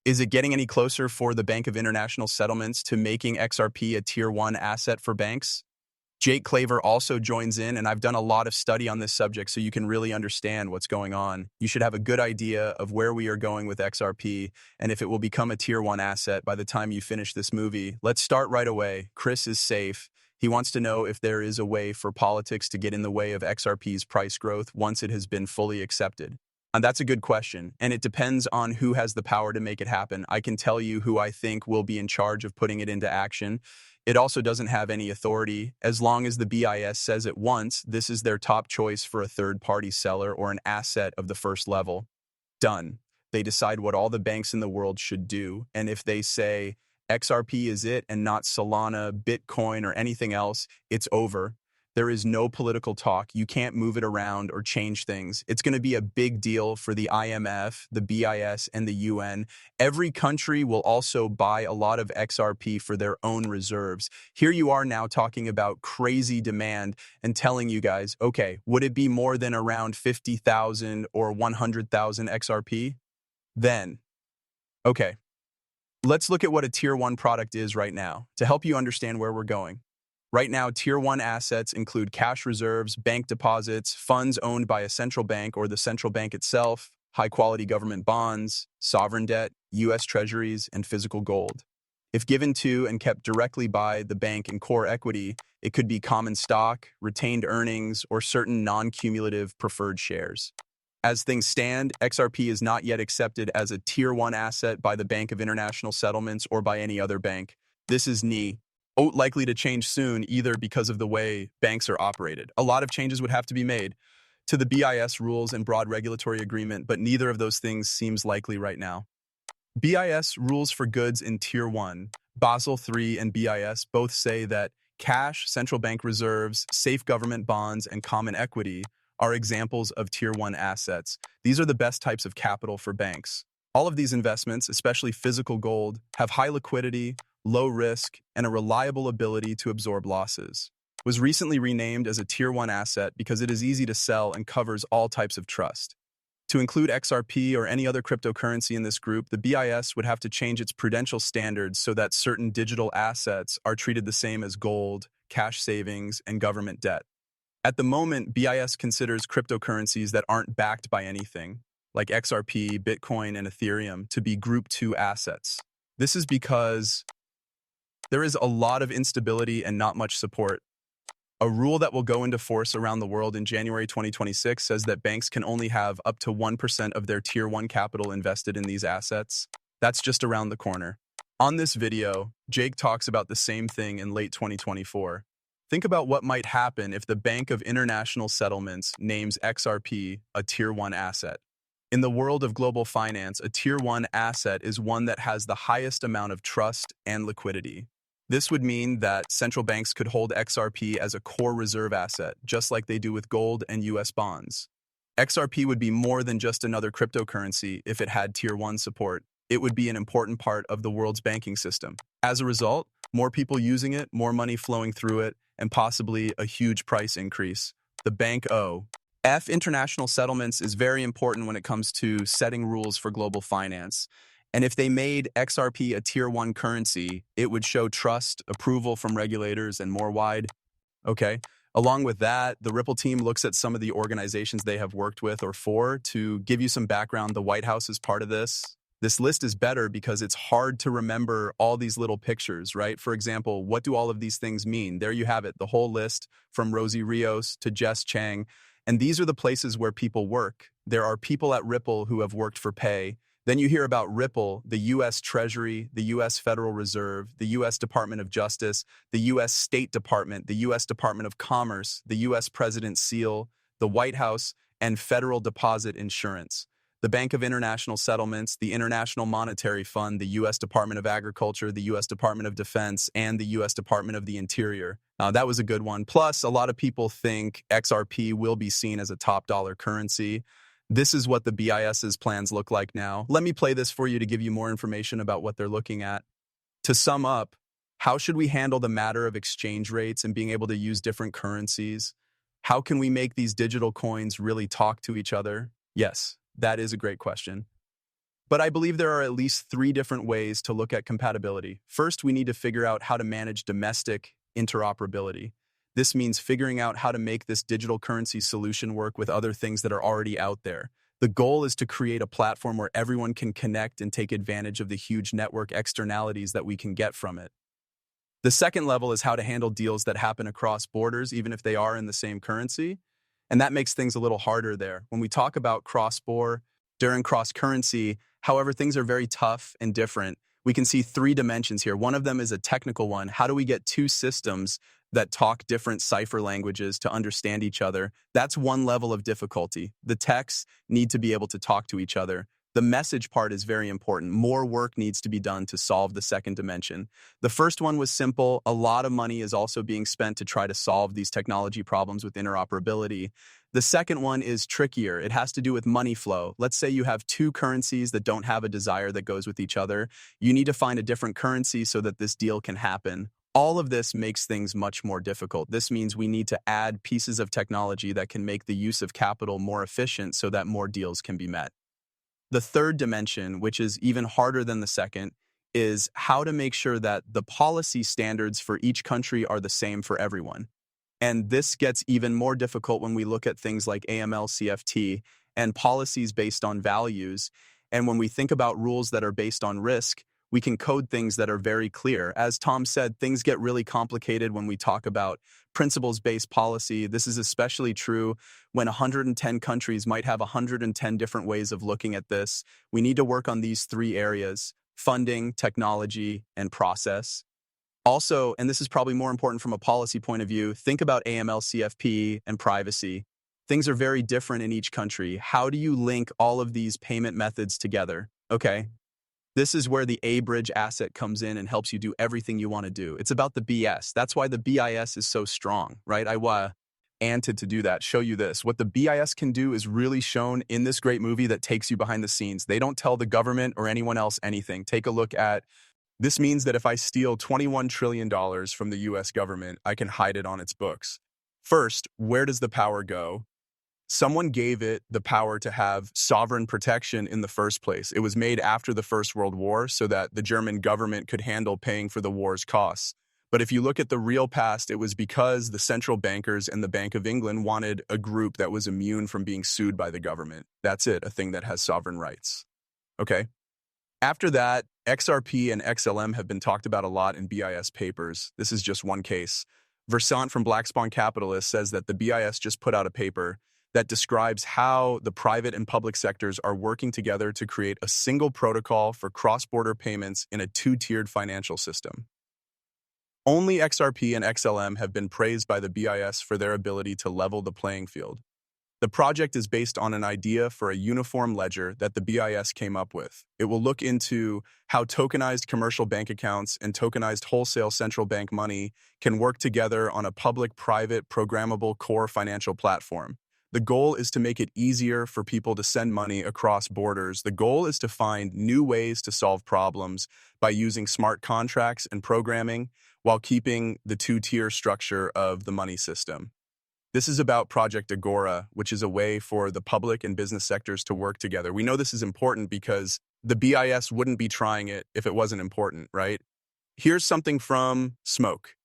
Is it getting any closer for the Bank of International Settlements to making XRP a Tier 1 asset for banks? Jake Claver also joins in, and I've done a lot of study on this subject so you can really understand what's going on. You should have a good idea of where we are going with XRP and if it will become a Tier 1 asset by the time you finish this movie. Let's start right away. Chris is safe. He wants to know if there is a way for politics to get in the way of XRP's price growth once it has been fully accepted. And that's a good question, and it depends on who has the power to make it happen. I can tell you who I think will be in charge of putting it into action. It also doesn't have any authority. As long as the BIS says it once, this is their top choice for a third-party seller or an asset of the first level. Done. They decide what all the banks in the world should do, and if they say XRP is it and not Solana, Bitcoin, or anything else, it's over. There is no political talk. You can't move it around or change things. It's going to be a big deal for the IMF, the BIS, and the UN. Every country will also buy a lot of XRP for their own reserves. Here you are now talking about crazy demand and telling you guys, okay, would it be more than around 50,000 or 100,000 XRP? Then, okay, let's look at what a Tier 1 product is right now to help you understand where we're going. Right now, Tier 1 assets include cash reserves, bank deposits, funds owned by a central bank or the central bank itself, high-quality government bonds, sovereign debt, U.S. treasuries, and physical gold. If given to and kept directly by the bank in core equity, it could be common stock, retained earnings, or certain non-cumulative preferred shares. As things stand, XRP is not yet accepted as a Tier 1 asset by the Bank of International Settlements or by any other bank. This is likely to change soon, either because of the way banks are operated. A lot of changes would have to be made to the BIS rules and broad regulatory agreement, but neither of those things seems likely right now. BIS rules for goods in Tier 1, Basel III and BIS both say that cash, central bank reserves, safe government bonds, and common equity are examples of Tier 1 assets. These are the best types of capital for banks. All of these investments, especially physical gold, have high liquidity, low risk, and a reliable ability to absorb losses. Was recently renamed as a Tier 1 asset because it is easy to sell and covers all types of trust. To include XRP or any other cryptocurrency in this group, the BIS would have to change its prudential standards so that certain digital assets are treated the same as gold, cash savings, and government debt. At the moment, BIS considers cryptocurrencies that aren't backed by anything, like XRP, Bitcoin, and Ethereum, to be Group 2 assets. This is because there is a lot of instability and not much support. A rule that will go into force around the world in January 2026 says that banks can only have up to 1% of their Tier 1 capital invested in these assets. That's just around the corner. On this video, Jake talks about the same thing in late 2024. Think about what might happen if the Bank of International Settlements names XRP a Tier 1 asset. In the world of global finance, a Tier 1 asset is one that has the highest amount of trust and liquidity. This would mean that central banks could hold XRP as a core reserve asset, just like they do with gold and US bonds. XRP would be more than just another cryptocurrency if it had Tier 1 support. It would be an important part of the world's banking system. As a result, more people using it, more money flowing through it, and possibly a huge price increase. The Bank of International Settlements is very important when it comes to setting rules for global finance. And if they made XRP a Tier 1 currency, it would show trust, approval from regulators, and more wide. Okay. Along with that, the Ripple team looks at some of the organizations they have worked with or for. To give you some background, the White House is part of this. This list is better because it's hard to remember all these little pictures, right? For example, what do all of these things mean? There you have it, the whole list from Rosie Rios to Jess Chang. And these are the places where people work. There are people at Ripple who have worked for pay. Then you hear about Ripple, the U.S. Treasury, the U.S. Federal Reserve, the U.S. Department of Justice, the U.S. State Department, the U.S. Department of Commerce, the U.S. President's Seal, the White House, and Federal Deposit Insurance. The Bank of International Settlements, the International Monetary Fund, the U.S. Department of Agriculture, the U.S. Department of Defense, and the U.S. Department of the Interior. That was a good one. Plus, a lot of people think XRP will be seen as a top dollar currency. This is what the BIS's plans look like now. Let me play this for you to give you more information about what they're looking at. To sum up, how should we handle the matter of exchange rates and being able to use different currencies? How can we make these digital coins really talk to each other? Yes, that is a great question. But I believe there are at least three different ways to look at compatibility. First, we need to figure out how to manage domestic interoperability. This means figuring out how to make this digital currency solution work with other things that are already out there. The goal is to create a platform where everyone can connect and take advantage of the huge network externalities that we can get from it. The second level is how to handle deals that happen across borders, even if they are in the same currency. And that makes things a little harder there. When we talk about cross-border during cross-currency, however, things are very tough and different. We can see three dimensions here. One of them is a technical one. How do we get two systems that talk different cipher languages to understand each other? That's one level of difficulty. The texts need to be able to talk to each other. The message part is very important. More work needs to be done to solve the second dimension. The first one was simple. A lot of money is also being spent to try to solve these technology problems with interoperability. The second one is trickier. It has to do with money flow. Let's say you have two currencies that don't have a desire that goes with each other. You need to find a different currency so that this deal can happen. All of this makes things much more difficult. This means we need to add pieces of technology that can make the use of capital more efficient so that more deals can be met. The third dimension, which is even harder than the second, is how to make sure that the policy standards for each country are the same for everyone. And this gets even more difficult when we look at things like AML-CFT and policies based on values. And when we think about rules that are based on risk, we can code things that are very clear. As Tom said, things get really complicated when we talk about principles-based policy. This is especially true when 110 countries might have 110 different ways of looking at this. We need to work on these three areas: funding, technology, and process. Also, and this is probably more important from a policy point of view, think about AML-CFP and privacy. Things are very different in each country. How do you link all of these payment methods together? Okay. This is where the A-bridge asset comes in and helps you do everything you want to do. It's about the BS. That's why the BIS is so strong, right? To do that, show you this. What the BIS can do is really shown in this great movie that takes you behind the scenes. They don't tell the government or anyone else anything. Take a look at, this means that if I steal $21 trillion from the US government, I can hide it on its books. First, where does the power go? Someone gave it the power to have sovereign protection in the first place. It was made after the First World War so that the German government could handle paying for the war's costs. But if you look at the real past, it was because the central bankers and the Bank of England wanted a group that was immune from being sued by the government. That's it, a thing that has sovereign rights. Okay? After that, XRP and XLM have been talked about a lot in BIS papers. This is just one case. Versant from Black Swan Capitalist says that the BIS just put out a paper that describes how the private and public sectors are working together to create a single protocol for cross-border payments in a two-tiered financial system. Only XRP and XLM have been praised by the BIS for their ability to level the playing field. The project is based on an idea for a uniform ledger that the BIS came up with. It will look into how tokenized commercial bank accounts and tokenized wholesale central bank money can work together on a public-private programmable core financial platform. The goal is to make it easier for people to send money across borders. The goal is to find new ways to solve problems by using smart contracts and programming while keeping the two-tier structure of the money system. This is about Project Agora, which is a way for the public and business sectors to work together. We know this is important because the BIS wouldn't be trying it if it wasn't important, right? Here's something from Smoke.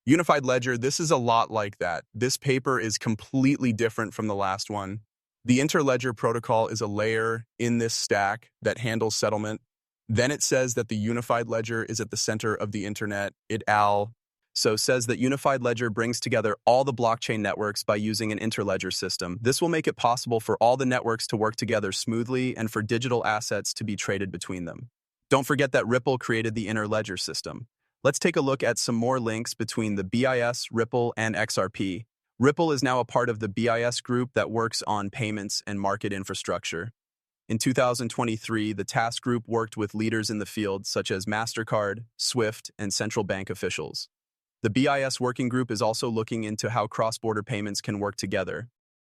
Unified Ledger, this is a lot like that. This paper is completely different from the last one. The Interledger protocol is a layer in this stack that handles settlement. Then it says that the Unified Ledger is at the center of the internet. So says that Unified Ledger brings together all the blockchain networks by using an interledger system. This will make it possible for all the networks to work together smoothly and for digital assets to be traded between them. Don't forget that Ripple created the interledger system. Let's take a look at some more links between the BIS, Ripple, and XRP. Ripple is now a part of the BIS group that works on payments and market infrastructure. In 2023, the task group worked with leaders in the field such as MasterCard, SWIFT, and central bank officials. The BIS working group is also looking into how cross-border payments can work together.